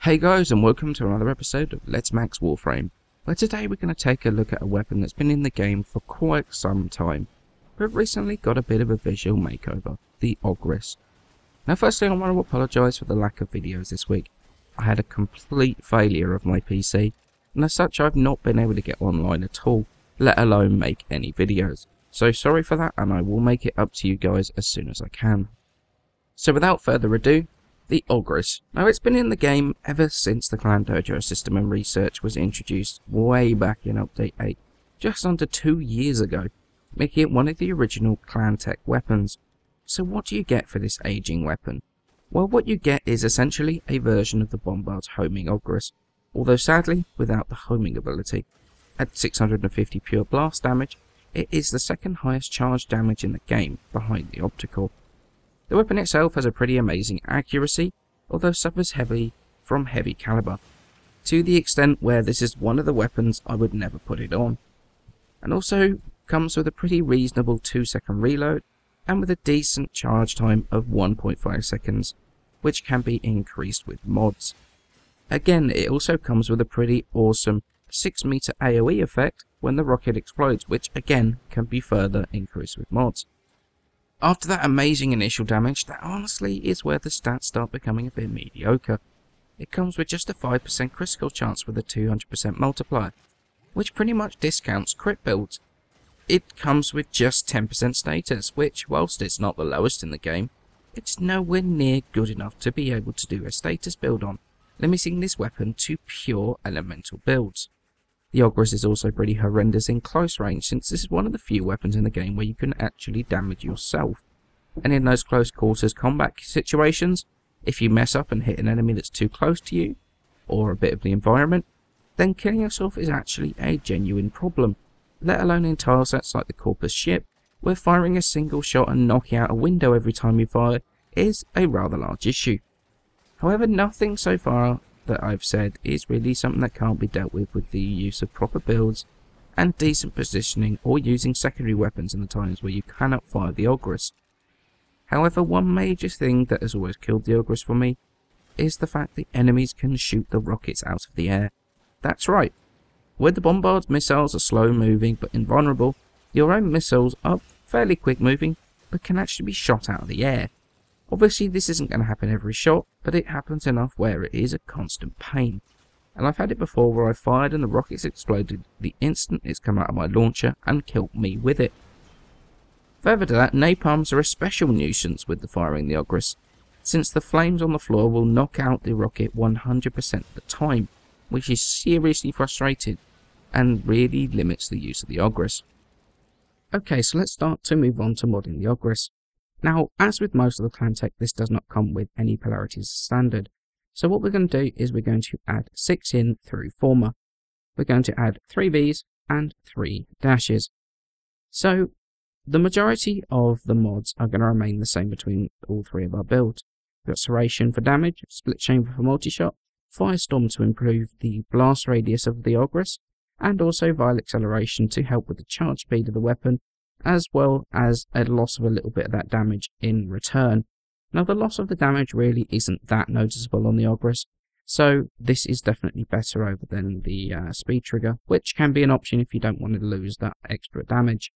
Hey guys, and welcome to another episode of Let's Max Warframe, where today we're going to take a look at a weapon that's been in the game for quite some time, but recently got a bit of a visual makeover, the Ogris. Now firstly I want to apologise for the lack of videos this week. I had a complete failure of my PC, and as such I've not been able to get online at all, let alone make any videos. So sorry for that, and I will make it up to you guys as soon as I can. So without further ado, the Ogris. Now it's been in the game ever since the Clan Dojo system and research was introduced way back in Update 8, just under 2 years ago, making it one of the original clantech weapons. So what do you get for this aging weapon? Well, what you get is essentially a version of the Bombard's homing Ogris, although sadly without the homing ability. At 650 pure blast damage, it is the second highest charge damage in the game, behind the optical. The weapon itself has a pretty amazing accuracy, although suffers heavily from heavy caliber, to the extent where this is one of the weapons I would never put it on. And also comes with a pretty reasonable 2-second reload, and with a decent charge time of 1.5 seconds, which can be increased with mods. Again, it also comes with a pretty awesome 6-meter AoE effect when the rocket explodes, which again can be further increased with mods. After that amazing initial damage, that honestly is where the stats start becoming a bit mediocre. It comes with just a 5% critical chance with a 200% multiplier, which pretty much discounts crit builds. It comes with just 10% status, which, whilst it's not the lowest in the game, it's nowhere near good enough to be able to do a status build on, limiting this weapon to pure elemental builds. The Ogris is also pretty horrendous in close range, since this is one of the few weapons in the game where you can actually damage yourself. And in those close quarters combat situations, if you mess up and hit an enemy that's too close to you, or a bit of the environment, then killing yourself is actually a genuine problem, let alone in tile sets like the Corpus ship, where firing a single shot and knocking out a window every time you fire is a rather large issue. However, nothing so far that I've said is really something that can't be dealt with the use of proper builds and decent positioning, or using secondary weapons in the times where you cannot fire the Ogris. However, one major thing that has always killed the Ogris for me is the fact that enemies can shoot the rockets out of the air. That's right, where the Bombard's missiles are slow moving but invulnerable, your own missiles are fairly quick moving but can actually be shot out of the air. Obviously this isn't going to happen every shot, but it happens enough where it is a constant pain. And I've had it before where I fired and the rockets exploded the instant it's come out of my launcher and killed me with it. Further to that, napalms are a special nuisance with the firing the Ogris, since the flames on the floor will knock out the rocket 100% of the time, which is seriously frustrating and really limits the use of the Ogris. Okay, so let's start to move on to modding the Ogris. Now, as with most of the clantech, this does not come with any polarities as standard. So what we're going to do is we're going to add 6 in through former. We're going to add 3 Vs and 3 dashes. So the majority of the mods are going to remain the same between all 3 of our builds. We've got Serration for damage, Split Chamber for multi-shot, Firestorm to improve the blast radius of the Ogris, and also Vile Acceleration to help with the charge speed of the weapon, as well as a loss of a little bit of that damage in return. Now the loss of the damage really isn't that noticeable on the Ogris, so this is definitely better over than the speed trigger, which can be an option if you don't want to lose that extra damage.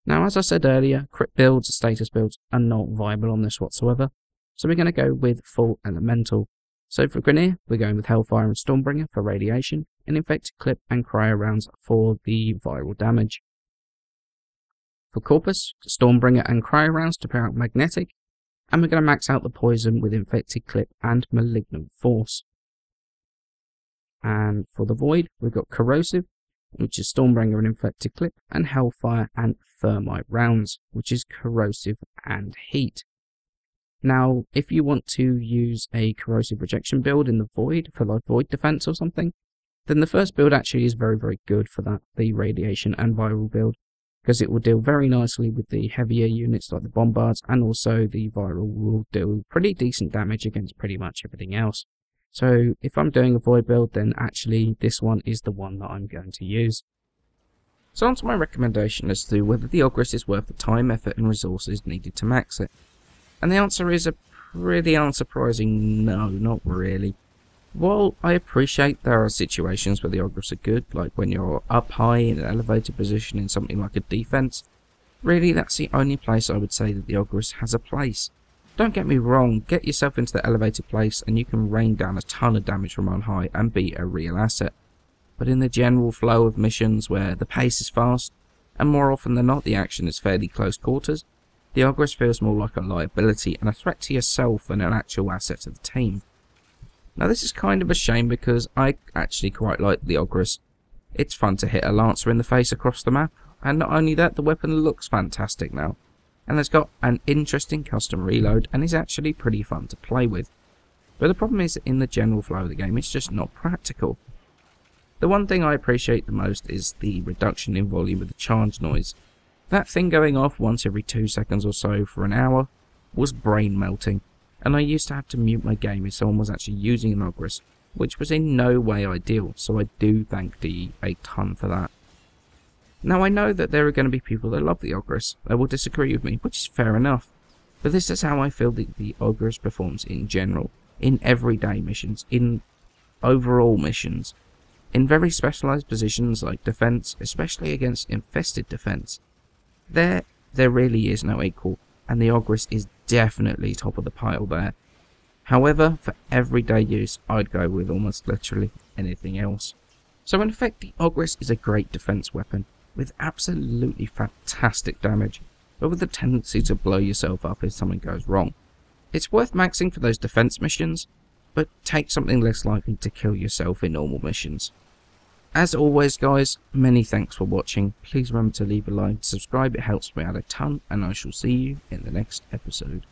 Now as I said earlier, crit builds, status builds are not viable on this whatsoever, so we're going to go with full elemental. So for Grineer, we're going with Hellfire and Stormbringer for radiation, and Infected Clip and Cryo rounds for the viral damage. For Corpus, Stormbringer and Cryo rounds to pair out Magnetic, and we're going to max out the Poison with Infected Clip and Malignant Force. And for the Void, we've got Corrosive, which is Stormbringer and Infected Clip, and Hellfire and Thermite rounds, which is Corrosive and Heat. Now, if you want to use a Corrosive Rejection build in the Void, for like Void Defense or something, then the first build actually is very, very good for that, the Radiation and Viral build, because it will deal very nicely with the heavier units like the Bombards, and also the Viral will do pretty decent damage against pretty much everything else. So if I'm doing a Void build, then actually this one is the one that I'm going to use. So on to my recommendation as to whether the Ogris is worth the time, effort and resources needed to max it. And the answer is a pretty unsurprising no, not really. While I appreciate there are situations where the Ogris are good, like when you're up high in an elevated position in something like a defense, really that's the only place I would say that the Ogris has a place. Don't get me wrong, get yourself into the elevated place and you can rain down a ton of damage from on high and be a real asset. But in the general flow of missions where the pace is fast, and more often than not the action is fairly close quarters, the Ogris feels more like a liability and a threat to yourself than an actual asset to the team. Now this is kind of a shame because I actually quite like the Ogris. It's fun to hit a Lancer in the face across the map, and not only that, the weapon looks fantastic now, and it's got an interesting custom reload and is actually pretty fun to play with. But the problem is that in the general flow of the game it's just not practical. The one thing I appreciate the most is the reduction in volume of the charge noise. That thing going off once every 2 seconds or so for an hour was brain melting, and I used to have to mute my game if someone was actually using an Ogris, which was in no way ideal, so I do thank DE a ton for that. Now I know that there are going to be people that love the Ogris, they will disagree with me, which is fair enough, but this is how I feel that the Ogris performs in general, in everyday missions, in overall missions, in very specialised positions like defence, especially against infested defence. There really is no equal, and the Ogris is definitely top of the pile there. However, for everyday use, I'd go with almost literally anything else. So in effect, the Ogris is a great defense weapon, with absolutely fantastic damage, but with the tendency to blow yourself up if something goes wrong. It's worth maxing for those defense missions, but take something less likely to kill yourself in normal missions. As always guys, many thanks for watching. Please remember to leave a like, subscribe, it helps me out a ton, and I shall see you in the next episode.